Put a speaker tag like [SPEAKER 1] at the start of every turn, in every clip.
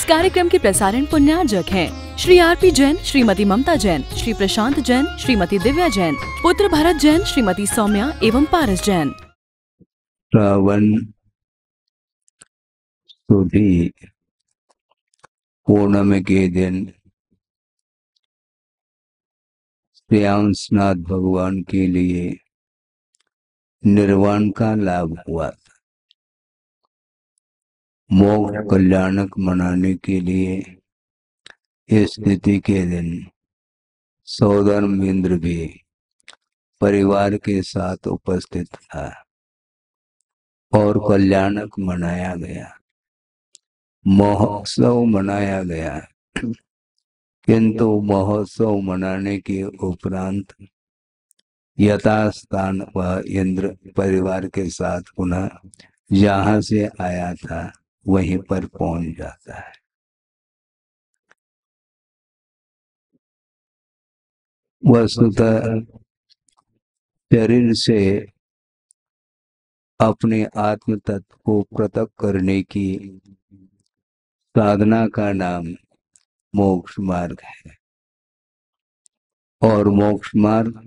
[SPEAKER 1] कार्यक्रम के प्रसारण पुण्यार्जक हैं श्री आरपी जैन, श्रीमती ममता जैन, श्री प्रशांत जैन, श्रीमती दिव्या जैन, पुत्र भरत जैन, श्रीमती सौम्या एवं पारस जैन।
[SPEAKER 2] श्रावण सुधी पूर्णिमा के दिन श्रेयांसनाथ भगवान के लिए निर्वाण का लाभ हुआ था। मोक्ष कल्याणक मनाने के लिए इस तिथि के दिन सौधर्म इंद्र भी परिवार के साथ उपस्थित था और कल्याणक मनाया गया, महोत्सव मनाया गया। किंतु महोत्सव मनाने के उपरांत यथास्थान वह इंद्र परिवार के साथ पुनः जहां से आया था वहीं पर पहुंच जाता है। वस्तुतः शरीर से अपने आत्म तत्व को पृथक करने की साधना का नाम मोक्ष मार्ग है और मोक्ष मार्ग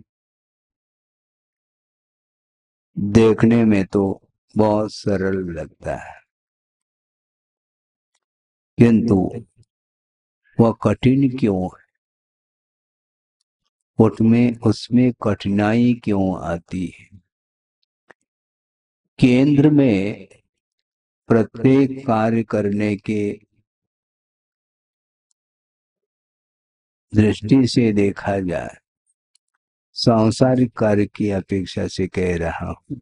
[SPEAKER 2] देखने में तो बहुत सरल लगता है, किंतु वह कठिन क्यों है? उसमें कठिनाई क्यों आती है? केंद्र में प्रत्येक कार्य करने के दृष्टि से देखा जाए, सांसारिक कार्य की अपेक्षा से कह रहा हूं,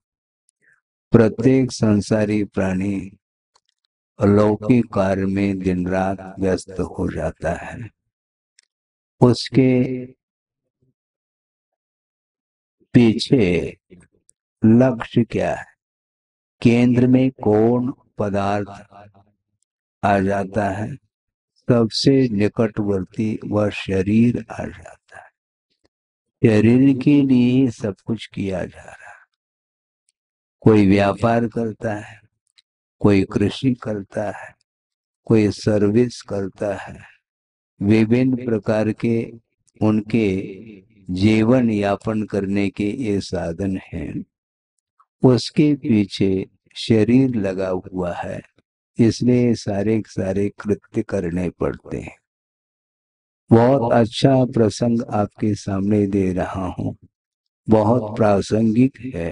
[SPEAKER 2] प्रत्येक संसारी प्राणी अलौकिक कार्य में दिन रात व्यस्त हो जाता है। उसके पीछे लक्ष्य क्या है? केंद्र में कौन पदार्थ आ जाता है? सबसे निकटवर्ती वह शरीर आ जाता है। शरीर के लिए सब कुछ किया जा रहा है। कोई व्यापार करता है, कोई कृषि करता है, कोई सर्विस करता है। विभिन्न प्रकार के उनके जीवन यापन करने के ये साधन हैं। उसके पीछे शरीर लगा हुआ है, इसलिए सारे कृत्य करने पड़ते हैं। बहुत अच्छा प्रसंग आपके सामने दे रहा हूं, बहुत प्रासंगिक है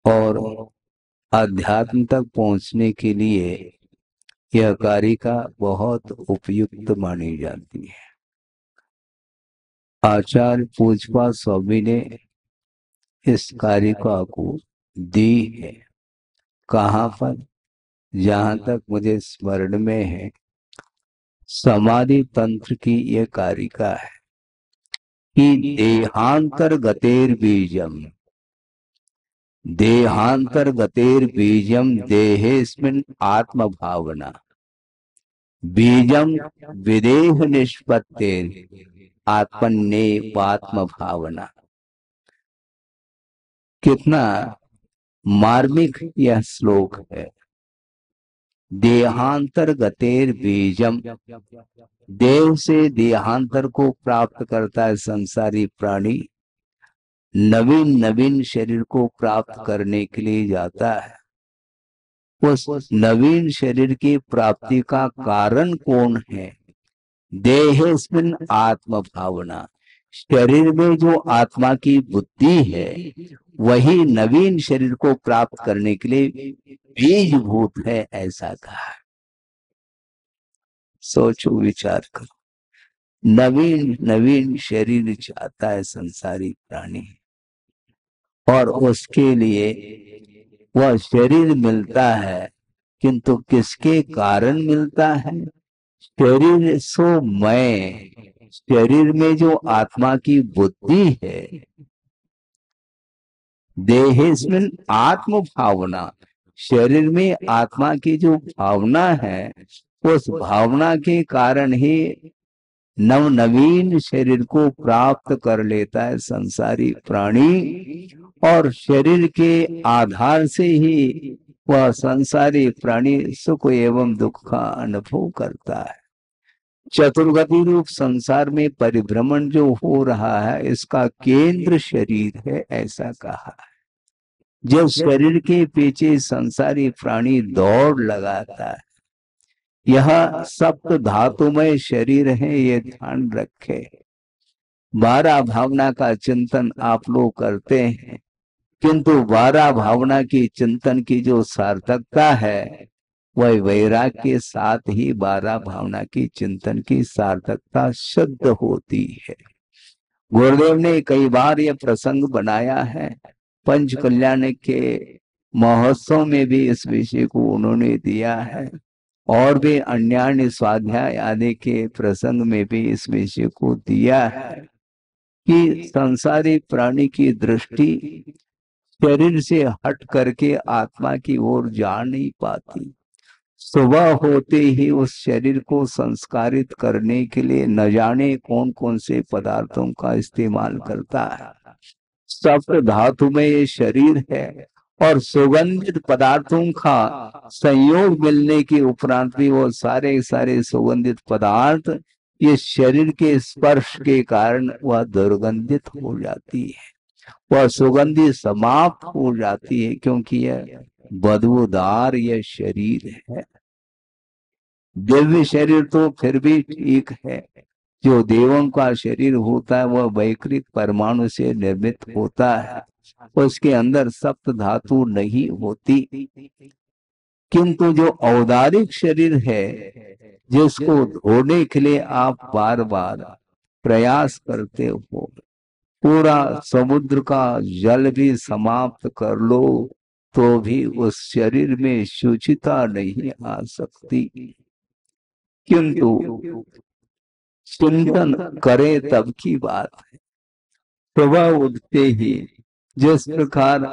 [SPEAKER 2] और अध्यात्म तक पहुंचने के लिए यह कारिका बहुत उपयुक्त मानी जाती है। आचार्य पूजपा स्वामी ने इस कारिका को दी है। कहाँ पर? जहां तक मुझे स्मरण में है, समाधि तंत्र की यह कारिका है कि देहांतर गतेर बीजम, देहांतर गतेर बीजम देहेस्मिन् आत्म भावना, बीजम विदेह निष्पत्तेर आत्मन्ने पात्म भावना। कितना मार्मिक यह श्लोक है। देहांतर गतेर बीजम, देह से देहांतर को प्राप्त करता है संसारी प्राणी, नवीन नवीन शरीर को प्राप्त करने के लिए जाता है। उस नवीन शरीर की प्राप्ति का कारण कौन है? देहेस्मिन् आत्म भावना, शरीर में जो आत्मा की बुद्धि है वही नवीन शरीर को प्राप्त करने के लिए बीजभूत है, ऐसा कहा। सोचो, विचार करो। नवीन नवीन शरीर चाहता है संसारी प्राणी और उसके लिए वह शरीर मिलता है, किंतु किसके कारण मिलता है? शरीर सो मैं, शरीर में जो आत्मा की बुद्धि है, देहेस्मिन् आत्म भावना, शरीर में आत्मा की जो भावना है, उस भावना के कारण ही नवीन शरीर को प्राप्त कर लेता है संसारी प्राणी और शरीर के आधार से ही वह संसारी प्राणी सुख एवं दुख का अनुभव करता है। चतुर्गति रूप संसार में परिभ्रमण जो हो रहा है इसका केंद्र शरीर है, ऐसा कहा है। जब शरीर के पीछे संसारी प्राणी दौड़ लगाता है, यह सप्त धातुमय शरीर है, ये ध्यान रखे। 12 भावना का चिंतन आप लोग करते हैं, किंतु 12 भावना की चिंतन की जो सार्थकता है वह वैराग्य के साथ ही 12 भावना की चिंतन की सार्थकता शुद्ध होती है। गुरुदेव ने कई बार यह प्रसंग बनाया है, पंच कल्याण के महोत्सव में भी इस विषय को उन्होंने दिया है, और भी अन्य स्वाध्याय आदि के प्रसंग में भी इस विषय को दिया है कि संसारी प्राणी की दृष्टि शरीर से हट करके आत्मा की ओर जा नहीं पाती। सुबह होते ही उस शरीर को संस्कारित करने के लिए न जाने कौन कौन से पदार्थों का इस्तेमाल करता है। सप्त धातु में ये शरीर है और सुगंधित पदार्थों का संयोग मिलने के उपरांत भी वो सारे सारे सुगंधित पदार्थ ये शरीर के स्पर्श के कारण वह दुर्गंधित हो जाती है, वह सुगंधी समाप्त हो जाती है, क्योंकि यह बदबूदार यह शरीर है। दिव्य शरीर तो फिर भी ठीक है, जो देवों का शरीर होता है वह वैकृत परमाणु से निर्मित होता है, उसके अंदर सप्त धातु नहीं होती। किंतु जो औदारिक शरीर है जिसको धोने के लिए आप बार बार प्रयास करते हो, पूरा समुद्र का जल भी समाप्त कर लो तो भी उस शरीर में शुचिता नहीं आ सकती। किंतु चिंतन करे तब की बात है। सुबह उठते ही जिस प्रकार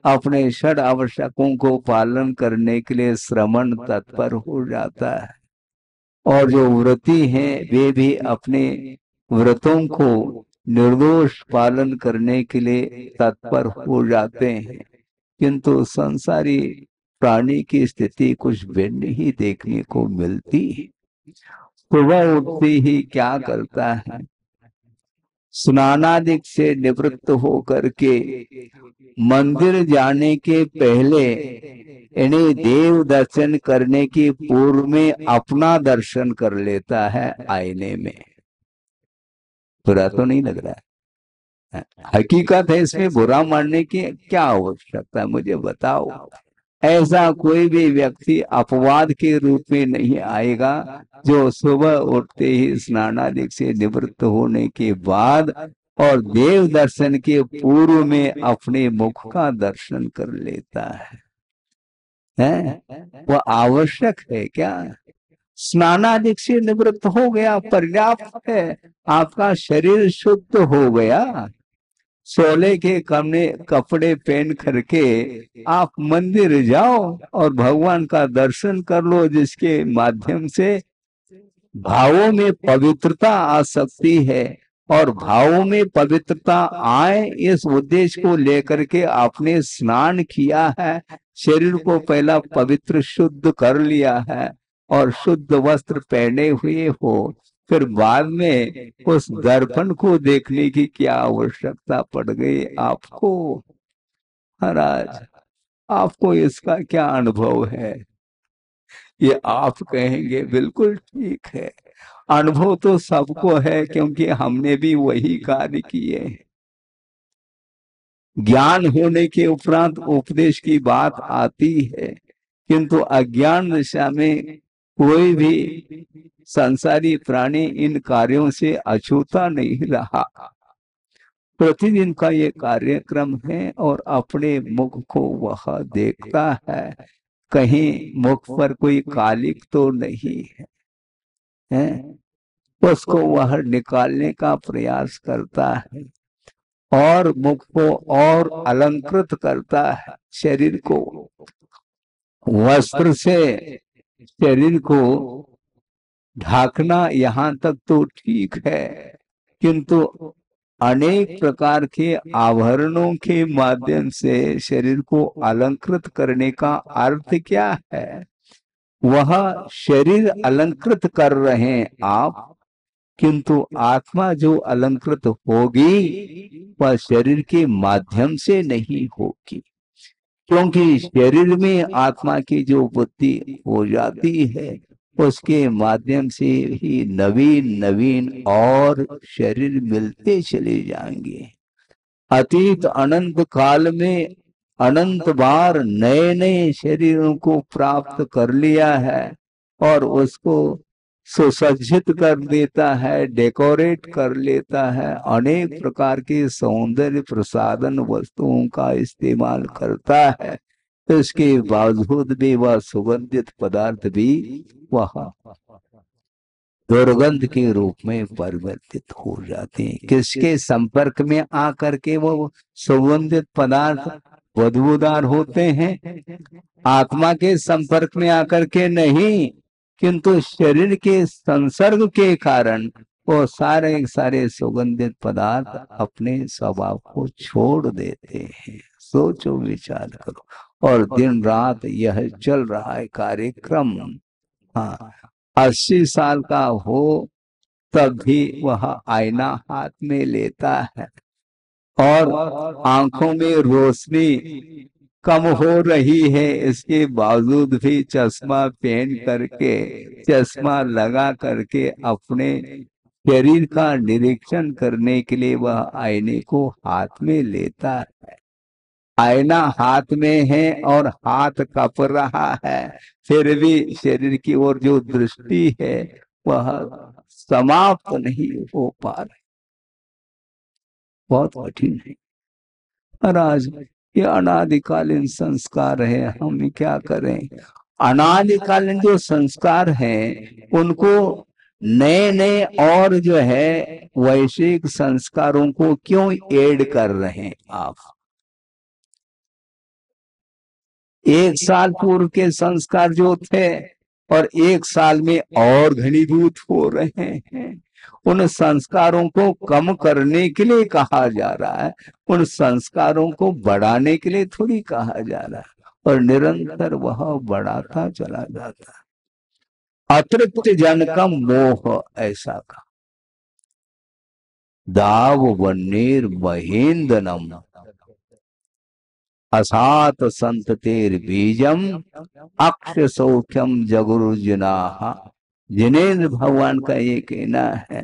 [SPEAKER 2] अपने षड आवश्यकों को पालन करने के लिए श्रमण तत्पर हो जाता है, और जो व्रती हैं वे भी अपने व्रतों को निर्दोष पालन करने के लिए तत्पर हो जाते हैं, किंतु संसारी प्राणी की स्थिति कुछ भिन्न ही देखने को मिलती है। सुबह उठते ही क्या करता है, स्नानादिक से निवृत्त होकर के मंदिर जाने के पहले इन्हें देव दर्शन करने की पूर्व में अपना दर्शन कर लेता है आईने में। बुरा तो नहीं लग रहा है? हकीकत है, इसमें बुरा मानने की क्या आवश्यकता है, मुझे बताओ। ऐसा कोई भी व्यक्ति अपवाद के रूप में नहीं आएगा जो सुबह उठते ही स्नानादिक से निवृत्त होने के बाद और देव दर्शन के पूर्व में अपने मुख का दर्शन कर लेता है? वह आवश्यक है क्या? स्नानादिक से निवृत्त हो गया, पर्याप्त है, आपका शरीर शुद्ध हो गया। सोले के कपड़े पहन करके आप मंदिर जाओ और भगवान का दर्शन कर लो, जिसके माध्यम से भावों में पवित्रता आ सकती है, और भावों में पवित्रता आए इस उद्देश्य को लेकर के आपने स्नान किया है, शरीर को पहला पवित्र शुद्ध कर लिया है और शुद्ध वस्त्र पहने हुए हो, फिर बाद में उस दर्पण को देखने की क्या आवश्यकता पड़ गई आपको? महाराज, आपको इसका क्या अनुभव है? ये आप कहेंगे बिल्कुल ठीक है, अनुभव तो सबको है, क्योंकि हमने भी वही कार्य किए हैं। ज्ञान होने के उपरांत उपदेश की बात आती है, किंतु अज्ञान दशा में कोई भी संसारी प्राणी इन कार्यों से अछूता नहीं रहा। प्रतिदिन का ये कार्यक्रम है और अपने मुख को वह देखता है, कहीं मुख पर कोई कालिक तो नहीं है? उसको वह निकालने का प्रयास करता है और मुख को और अलंकृत करता है। शरीर को वस्त्र से शरीर को ढाकना यहाँ तक तो ठीक है, किंतु अनेक प्रकार के आभरणों के माध्यम से शरीर को अलंकृत करने का अर्थ क्या है? वह शरीर अलंकृत कर रहे हैं आप, किंतु आत्मा जो अलंकृत होगी वह शरीर के माध्यम से नहीं होगी, क्योंकि शरीर में आत्मा की जो बुद्धि हो जाती है उसके माध्यम से ही नवीन नवीन और शरीर मिलते चले जाएंगे। अतीत अनंत काल में अनंत बार नए नए शरीरों को प्राप्त कर लिया है और उसको सुसज्जित कर देता है, डेकोरेट कर लेता है, अनेक प्रकार के सौंदर्य प्रसाधन वस्तुओं का इस्तेमाल करता है। इसके बावजूद भी वह सुगंधित पदार्थ भी वह दुर्गंध के रूप में परिवर्तित हो जाते हैं। किसके संपर्क में आकर के वो सुगंधित पदार्थ बदबूदार होते हैं? आत्मा के संपर्क में आकर के नहीं, किंतु शरीर के संसर्ग के कारण वो सारे सारे सुगंधित पदार्थ अपने स्वभाव को छोड़ देते हैं। सोचो, विचार करो। और दिन रात यह चल रहा है कार्यक्रम। हाँ, 80 साल का हो तब भी वह आईना हाथ में लेता है और आंखों में रोशनी कम हो रही है, इसके बावजूद भी चश्मा पहन करके, चश्मा लगा करके अपने शरीर का निरीक्षण करने के लिए वह आईने को हाथ में लेता है। आईना हाथ में है और हाथ कप रहा है, फिर भी शरीर की ओर जो दृष्टि है वह समाप्त नहीं हो पा रही। बहुत कठिन है। और आज ये अनादिकालीन संस्कार है, हम क्या करें? अनादिकालीन जो संस्कार हैं उनको नए नए और जो है वैश्विक संस्कारों को क्यों ऐड कर रहे हैं आप? 1 साल पूर्व के संस्कार जो थे और 1 साल में और घनीभूत हो रहे हैं। उन संस्कारों को कम करने के लिए कहा जा रहा है, उन संस्कारों को बढ़ाने के लिए थोड़ी कहा जा रहा है, और निरंतर वह बढ़ाता चला जाता है। अतृप्त जन का मोह ऐसा का दाव वन्नीर महेंद्रनम असात संततेर बीजम अक्ष सौख्यम जगुरुजना। जिनेन्द्र भगवान का ये कहना है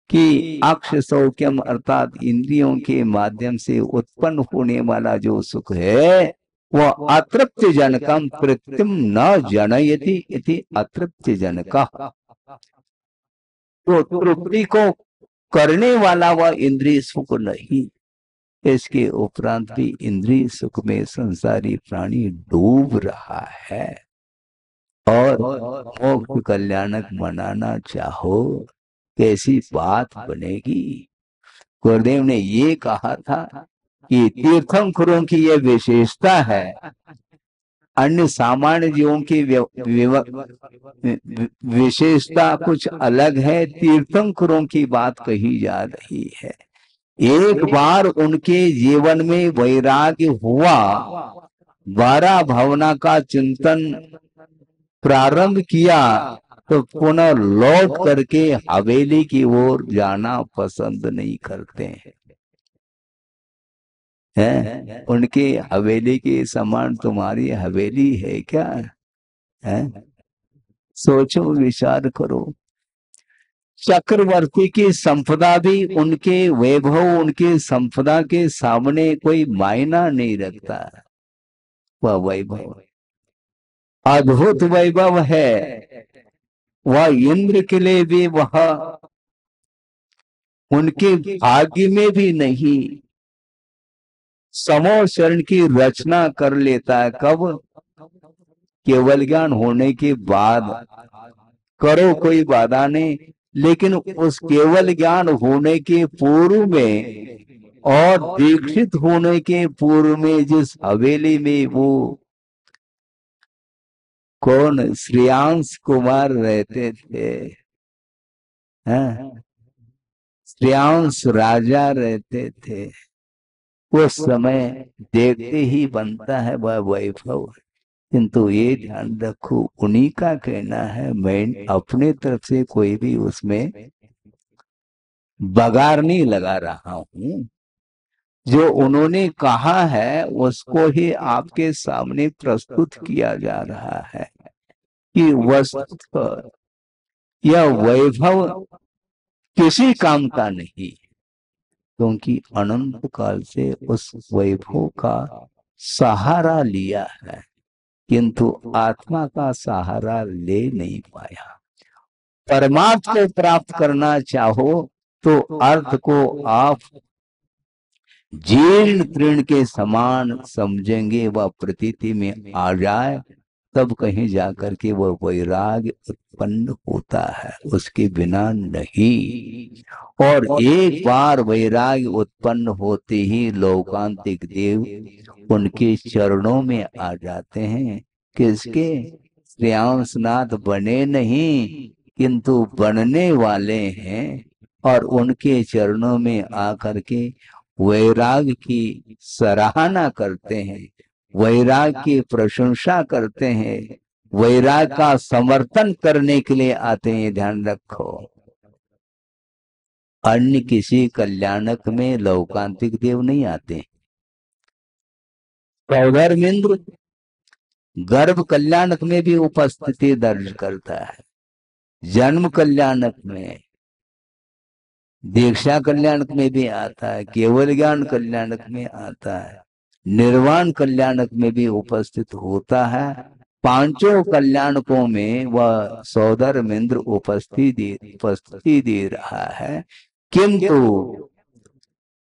[SPEAKER 2] कि अक्ष सौख्यम अर्थात इंद्रियों के माध्यम से उत्पन्न होने वाला जो सुख है वह अतृप्त जनकम तृप्तिम न जनयति इति अतृप्त जनका। तो तृप्ति को करने वाला वह इंद्रिय सुख नहीं, इसके उपरांत भी इंद्रिय सुख में संसारी प्राणी डूब रहा है। और मोक्ष कल्याणक मनाना चाहो, कैसी बात बनेगी? गुरुदेव ने ये कहा था कि तीर्थंकरों की यह विशेषता है, अन्य सामान्य जीवों की विशेषता कुछ अलग है। तीर्थंकरों की बात कही जा रही है। एक बार उनके जीवन में वैराग्य हुआ, 12 भावना का चिंतन प्रारंभ किया, तो पुनः लौट करके हवेली की ओर जाना पसंद नहीं करते हैं। उनके हवेली के समान तुम्हारी हवेली है क्या? सोचो, विचार करो। चक्रवर्ती की संपदा भी उनके वैभव, उनके संपदा के सामने कोई मायना नहीं रखता। वह वैभव अद्भुत वैभव है, वह इंद्र के लिए भी वह उनके भाग्य में भी नहीं। समो शरण की रचना कर लेता है कब? केवल ज्ञान होने के बाद। करो, कोई बाधा नहीं, लेकिन उस केवल ज्ञान होने के पूर्व में और दीक्षित होने के पूर्व में जिस हवेली में वो कौन श्रेयांश कुमार रहते थे, श्रेयांश राजा रहते थे, उस समय देखते ही बनता है वह वैभव। किंतु ये ध्यान रखो, उन्हीं का कहना है, मैं अपने तरफ से कोई भी उसमें बगार नहीं लगा रहा हूं। जो उन्होंने कहा है उसको ही आपके सामने प्रस्तुत किया जा रहा है कि वस्तुतः यह वैभव किसी काम का नहीं, क्योंकि अनंत काल से उस वैभव का सहारा लिया है, किंतु आत्मा का सहारा ले नहीं पाया। परमार्थ को प्राप्त करना चाहो तो अर्थ को आप जीर्ण तृण के समान समझेंगे, वह प्रतीति में आ जाए तब कहीं जाकर के वह वैराग्य उत्पन्न होता है, उसके बिना नहीं। और एक बार वैराग्य उत्पन्न होते ही लोकांतिक देव उनके चरणों में आ जाते हैं। किसके? श्रेयांसनाथ बने नहीं, किंतु बनने वाले हैं, और उनके चरणों में आकर के वैराग की सराहना करते हैं, वैराग की प्रशंसा करते हैं, वैराग का समर्थन करने के लिए आते हैं। ध्यान रखो, अन्य किसी कल्याणक में लौकांतिक देव नहीं आते। सौधर्मेंद्र गर्भ कल्याणक में भी उपस्थिति दर्ज करता है, जन्म कल्याणक में, दीक्षा कल्याणक में भी आता है, केवल ज्ञान कल्याणक में आता है, निर्वाण कल्याणक में भी उपस्थित होता है। पांचों कल्याणकों में वह सौधर्मेंद्र उपस्थिति दे रहा है। किंतु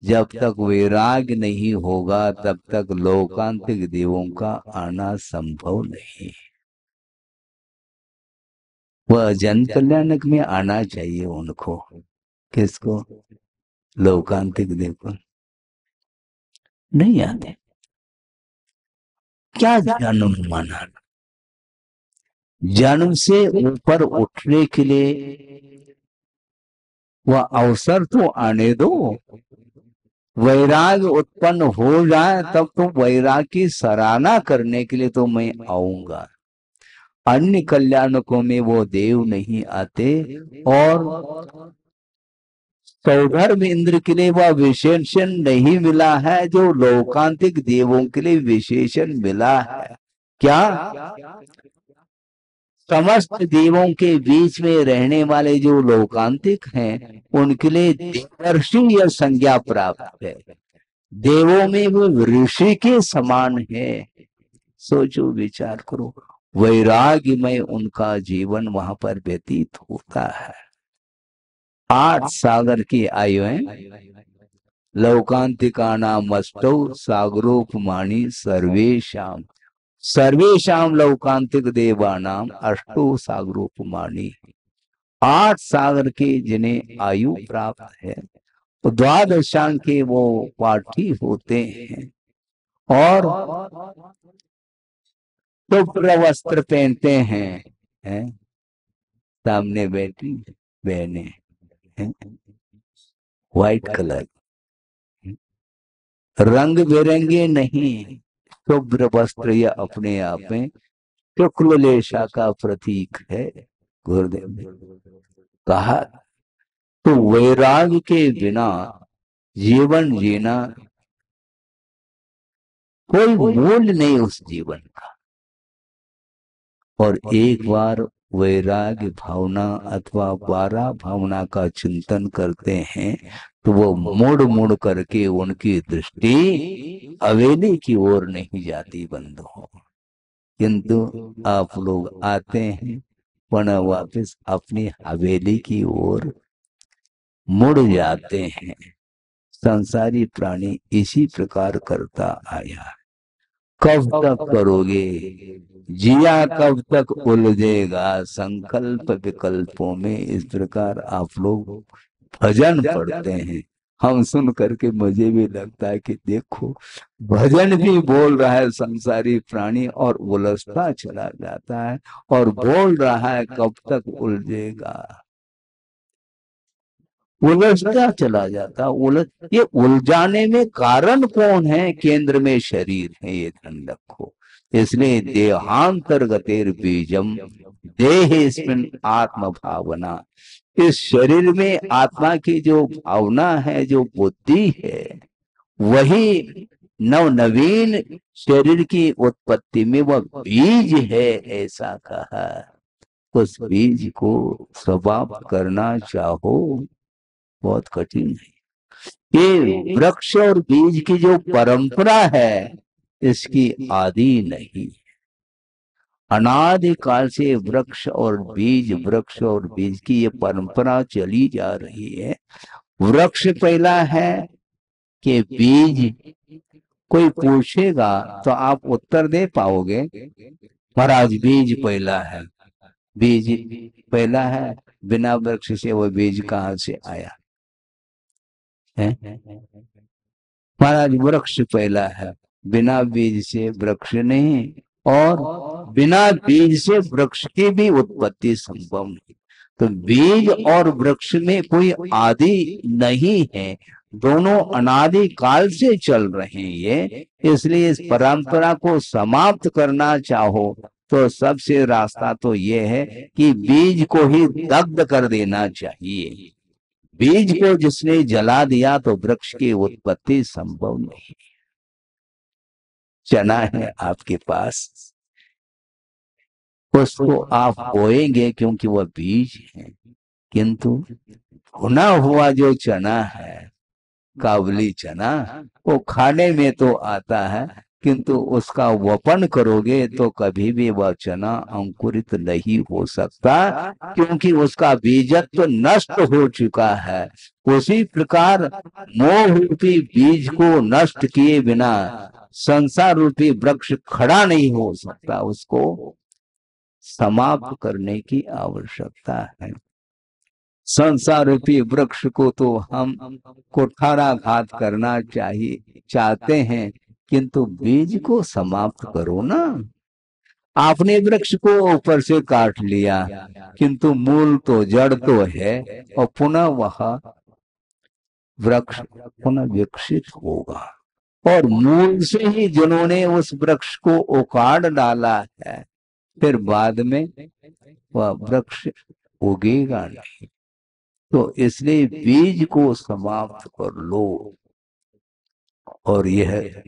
[SPEAKER 2] जब तक वैराग्य नहीं होगा तब तक लोकांतिक देवों का आना संभव नहीं। वह जन कल्याणक में आना चाहिए उनको। किसको? लोकांतिक देव को नहीं आते। क्या जन्म माना? जन्म से ऊपर उठने के लिए वह अवसर तो आने दो। वैराग उत्पन्न हो जाए तब तो वैराग की सराहना करने के लिए तो मैं आऊंगा। अन्य कल्याणकों में वो देव नहीं आते, और सौधर्म इंद्र के लिए वह विशेषण नहीं मिला है जो लोकांतिक देवों के लिए विशेषण मिला है। क्या? समस्त देवों के बीच में रहने वाले जो लोकांतिक हैं उनके लिए देवर्षि यह संज्ञा प्राप्त है। देवों में वो ऋषि के समान है। सोचो, विचार करो, वैराग्य में उनका जीवन वहां पर व्यतीत होता है। 8 सागर की आयु है। लौकांतिका नाम अष्टौ सागरोपमानी सर्वेशाम, सर्वेशाम लौकांतिक देवानाम अष्टो सागरोपमानी। 8 सागर के जिन्हें आयु प्राप्त है, द्वादशांग के वो पाठी होते हैं, और शुभ्र वस्त्र पहनते हैं। सामने बैठी बहने व्हाइट कलर, रंग बिरंगे नहीं, शुभ्र वस्त्र यह अपने आप में शुक्ल लेशा का प्रतीक है। गुरुदेव ने कहा, तो वैराग्य के बिना जीवन जीना कोई मूल्य नहीं उस जीवन का। और एक बार वैराग्य भावना अथवा वारा भावना का चिंतन करते हैं तो वो मुड़ मुड़ करके उनकी दृष्टि हवेली की ओर नहीं जाती बंधुओं। किंतु आप लोग आते हैं पुनः वापस अपनी हवेली की ओर मुड़ जाते हैं। संसारी प्राणी इसी प्रकार करता आया। कब तक करोगे? जिया कब तक उलझेगा संकल्प विकल्पों में। इस प्रकार आप लोग भजन पढ़ते हैं। हम सुन करके मुझे भी लगता है कि देखो, भजन भी बोल रहा है संसारी प्राणी और उलझता चला जाता है, और बोल रहा है कब तक उलझेगा। उलझता चला जाता। ये उलझाने में कारण कौन है? केंद्र में शरीर है, ये ध्यान रखो। इसलिए देहांतर्गतेर बीजम देहेस्मिन् आत्म भावना। इस शरीर में आत्मा की जो भावना है, जो बुद्धि है, वही नव नवीन शरीर की उत्पत्ति में वह बीज है, ऐसा कहा। उस बीज को समाप्त करना चाहो बहुत कठिन है। ये वृक्ष और बीज की जो परंपरा है, इसकी आदि नहीं। अनादि काल से वृक्ष और बीज की ये परंपरा चली जा रही है। वृक्ष पहला है कि बीज? कोई पूछेगा तो आप उत्तर दे पाओगे? महाराज बीज पहला है, बीज पहला है। बिना वृक्ष से वो बीज कहाँ से आया है? महाराज वृक्ष पहला है, बिना बीज से वृक्ष नहीं, और बिना बीज से वृक्ष की भी उत्पत्ति संभव नहीं। तो बीज और वृक्ष में कोई आदि नहीं है, दोनों अनादि काल से चल रहे हैं ये। इसलिए इस परंपरा को समाप्त करना चाहो तो सबसे रास्ता तो ये है कि बीज को ही दग्ध कर देना चाहिए। बीज को जिसने जला दिया तो वृक्ष की उत्पत्ति संभव नहीं। चना है आपके पास, उसको आप बोएंगे क्योंकि वह बीज है, किंतु भुना हुआ जो चना है, काबुली चना, वो खाने में तो आता है, किंतु उसका वपन करोगे तो कभी भी वह चना अंकुरित नहीं हो सकता, क्योंकि उसका बीजत्व नष्ट हो चुका है। उसी प्रकार मोह रूपी बीज को नष्ट किए बिना संसार रूपी वृक्ष खड़ा नहीं हो सकता, उसको समाप्त करने की आवश्यकता है। संसार रूपी वृक्ष को तो हम कुठाराघात करना चाहते हैं, किंतु बीज को समाप्त करो ना। आपने वृक्ष को ऊपर से काट लिया, किंतु मूल तो जड़ तो है, और पुनः वह वृक्ष पुनः विकसित होगा। और मूल से ही जिन्होंने उस वृक्ष को उखाड़ डाला है, फिर बाद में वह वृक्ष उगेगा नहीं। तो इसलिए बीज को समाप्त कर लो। और यह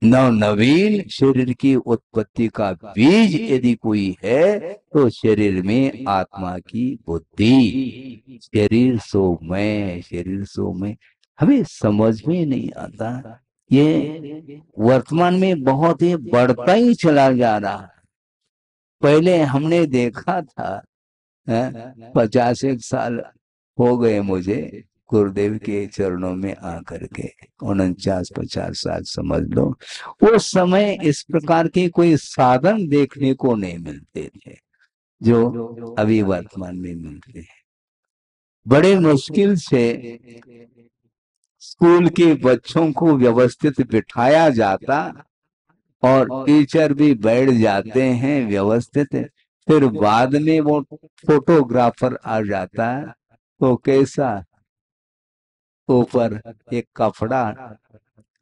[SPEAKER 2] नवीन शरीर की उत्पत्ति का बीज यदि कोई है तो शरीर में आत्मा की बुद्धि। शरीर सो मैं हमें समझ में नहीं आता। ये वर्तमान में बहुत ही बढ़ता ही चला जा रहा है। पहले हमने देखा था 50 साल हो गए मुझे गुरुदेव के चरणों में आकर के, 49-50 साल समझ लो। उस समय इस प्रकार के कोई साधन देखने को नहीं मिलते थे जो अभी वर्तमान में मिलते हैं। बड़े मुश्किल से स्कूल के बच्चों को व्यवस्थित बिठाया जाता, और टीचर भी बैठ जाते हैं व्यवस्थित, फिर बाद में वो फोटोग्राफर आ जाता है तो कैसा ऊपर एक कपड़ा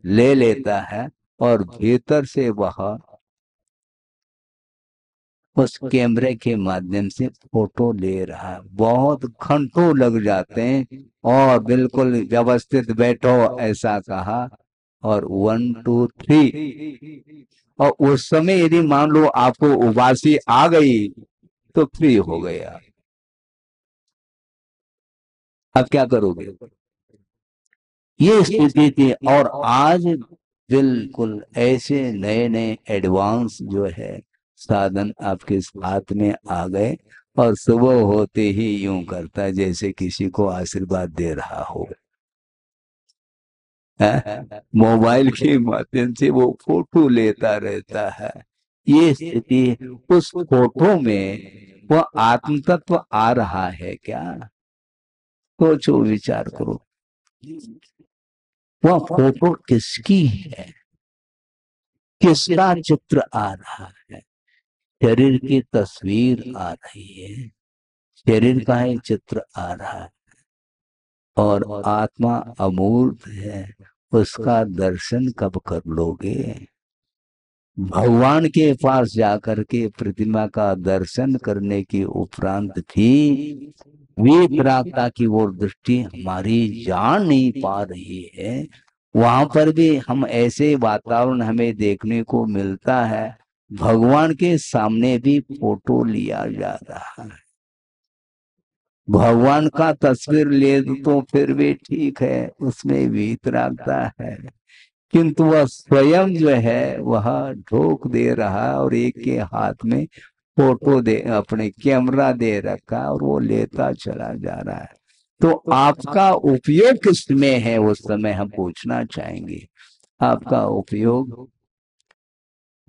[SPEAKER 2] ले लेता है और भीतर से वह उस कैमरे के माध्यम से फोटो ले रहा है। बहुत घंटों लग जाते हैं, और बिल्कुल व्यवस्थित बैठो ऐसा कहा, और 1 2 3, और उस समय यदि मान लो आपको उबासी आ गई तो फ्री हो गया। अब क्या करोगे? ये स्थिति थी। और आज बिल्कुल ऐसे नए नए एडवांस जो है साधन आपके हाथ में आ गए, और सुबह होते ही यूं करता है जैसे किसी को आशीर्वाद दे रहा हो। मोबाइल के माध्यम से वो फोटो लेता रहता है। ये स्थिति, उस फोटो में वो आत्म तत्व आ रहा है क्या? सोचो, विचार करो, वह फोटो किसकी है? किसका चित्र आ रहा है? शरीर की तस्वीर आ रही है, शरीर का ही चित्र आ रहा है और आत्मा अमूर्त है, उसका दर्शन कब कर लोगे? भगवान के पास जाकर के प्रतिमा का दर्शन करने के उपरांत भी वितरागता की ओर दृष्टि हमारी जान नहीं पा रही है। वहां पर भी हम ऐसे वातावरण हमें देखने को मिलता है, भगवान के सामने भी फोटो लिया जा रहा है। भगवान का तस्वीर ले तो फिर भी ठीक है, उसमें वितरागता है, किंतु वह स्वयं जो है वह ढोक दे रहा है और एक के हाथ में फोटो दे, अपने कैमरा दे रखा और वो लेता चला जा रहा है। तो आपका उपयोग किसमें है उस समय हम पूछना चाहेंगे। आपका उपयोग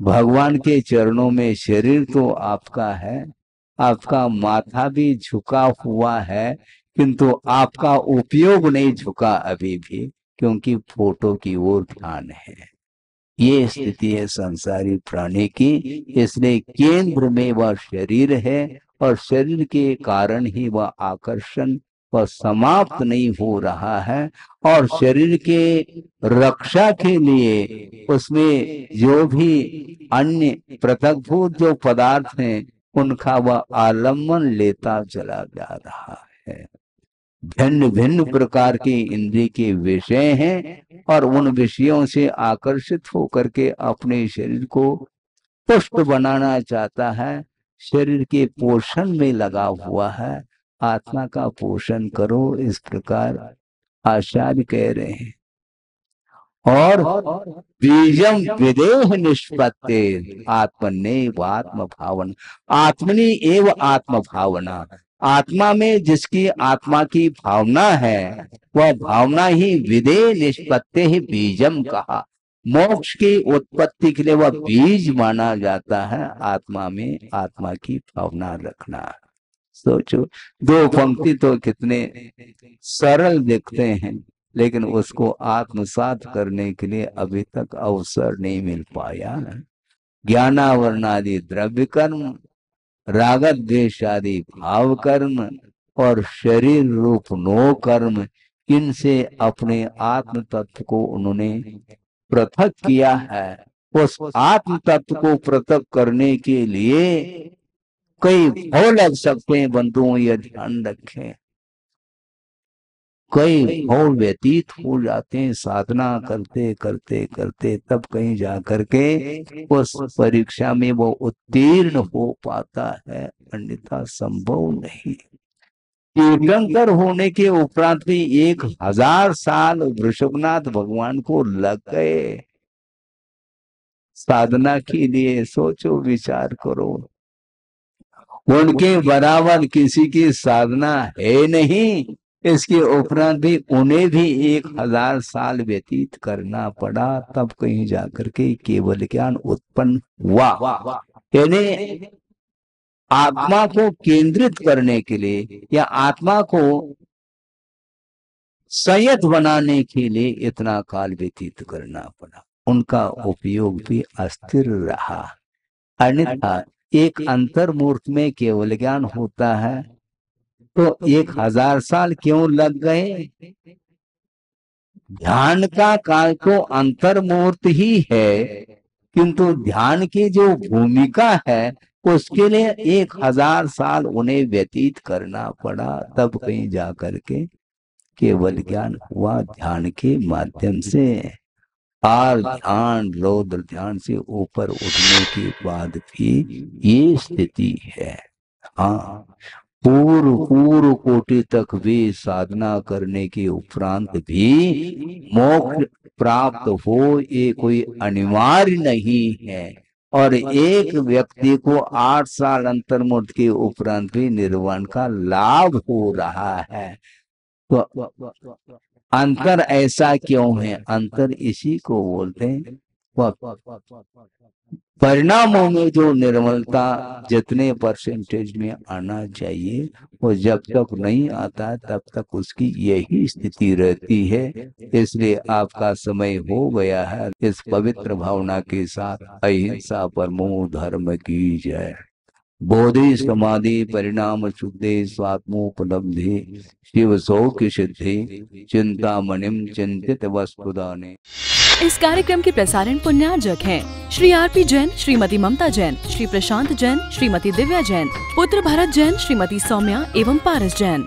[SPEAKER 2] भगवान के चरणों में, शरीर तो आपका है, आपका माथा भी झुका हुआ है, किंतु आपका उपयोग नहीं झुका अभी भी, क्योंकि फोटो की ओर ध्यान है। ये स्थिति है संसारी प्राणी की। इसलिए केंद्र में वह शरीर है और शरीर के कारण ही वह आकर्षण वह समाप्त नहीं हो रहा है। और शरीर के रक्षा के लिए उसमें जो भी अन्य पृथकभूत जो पदार्थ हैं उनका वह आलम्बन लेता चला जा रहा है। भिन्न भिन्न प्रकार के इंद्रिय के विषय हैं और उन विषयों से आकर्षित होकर के अपने शरीर को पुष्ट बनाना चाहता है, शरीर के पोषण में लगा हुआ है। आत्मा का पोषण करो, इस प्रकार आचार्य कह रहे हैं। और बीजम विदेह निष्पत्ति आत्मनेव आत्म भावना, आत्मनि एव आत्म भावना। आत्मा में जिसकी आत्मा की भावना है वह भावना ही विदेह निष्पत्ति ही बीजम कहा। मोक्ष की उत्पत्ति के लिए वह बीज माना जाता है, आत्मा में आत्मा की भावना रखना। सोचो, दो पंक्ति तो कितने सरल दिखते हैं, लेकिन उसको आत्मसात करने के लिए अभी तक अवसर नहीं मिल पाया। ज्ञानावरणादि द्रव्य कर्म, राग द्वेष आदि भाव कर्म और शरीर रूप नो कर्म, इनसे अपने आत्म तत्व को उन्होंने पृथक किया है। उस आत्म तत्व को पृथक करने के लिए कई भाव लग सकते हैं बंधुओं, यह ध्यान रखें। कई भाव व्यतीत हो जाते हैं साधना करते करते करते, तब कहीं जाकर के उस परीक्षा में वो उत्तीर्ण हो पाता है, अन्यथा संभव नहीं। तीर्थंकर होने के उपरांत भी 1000 साल वृषभनाथ भगवान को लग गए साधना के लिए। सोचो, विचार करो, उनके बराबर किसी की साधना है नहीं, इसके उपरांत भी उन्हें भी 1000 साल व्यतीत करना पड़ा, तब कहीं जाकर के केवल ज्ञान उत्पन्न हुआ। यानी आत्मा को केंद्रित करने के लिए या आत्मा को संयत बनाने के लिए इतना काल व्यतीत करना पड़ा। उनका उपयोग भी अस्थिर रहा, अन्यथा एक अंतर्मूर्त में केवल ज्ञान होता है तो 1000 साल क्यों लग गए? ध्यान का काल तो अंतर्मूर्त ही है, किंतु ध्यान की जो भूमिका है उसके लिए 1000 साल उन्हें व्यतीत करना पड़ा, तब कहीं जाकर के केवल ज्ञान हुआ ध्यान के माध्यम से। और ध्यान, रौद्र ध्यान से ऊपर उठने के बाद भी ये स्थिति है। हाँ, पूर्व कोटि तक भी साधना करने के उपरांत भी मोक्ष प्राप्त हो ये कोई अनिवार्य नहीं है। और एक व्यक्ति को 8 साल अंतर्मुक्त के उपरांत भी निर्वाण का लाभ हो रहा है। तो अंतर ऐसा क्यों है? अंतर इसी को बोलते हैं, परिणामों में जो निर्मलता जितने परसेंटेज में आना चाहिए वो जब तक नहीं आता तब तक उसकी यही स्थिति रहती है। इसलिए आपका समय हो गया है। इस पवित्र भावना के साथ अहिंसा परमो धर्म की जय। बोधि समाधि परिणाम शुद्धि स्वात्मोपलब्धि शिव सौख्य सिद्धि चिंतामणिम चिंतित वस्तुदाने।
[SPEAKER 1] इस कार्यक्रम के प्रसारण पुण्यार्जक हैं श्री आरपी जैन, श्रीमती ममता जैन, श्री प्रशांत जैन, श्रीमती दिव्या जैन, पुत्र भरत जैन, श्रीमती सौम्या एवं पारस जैन।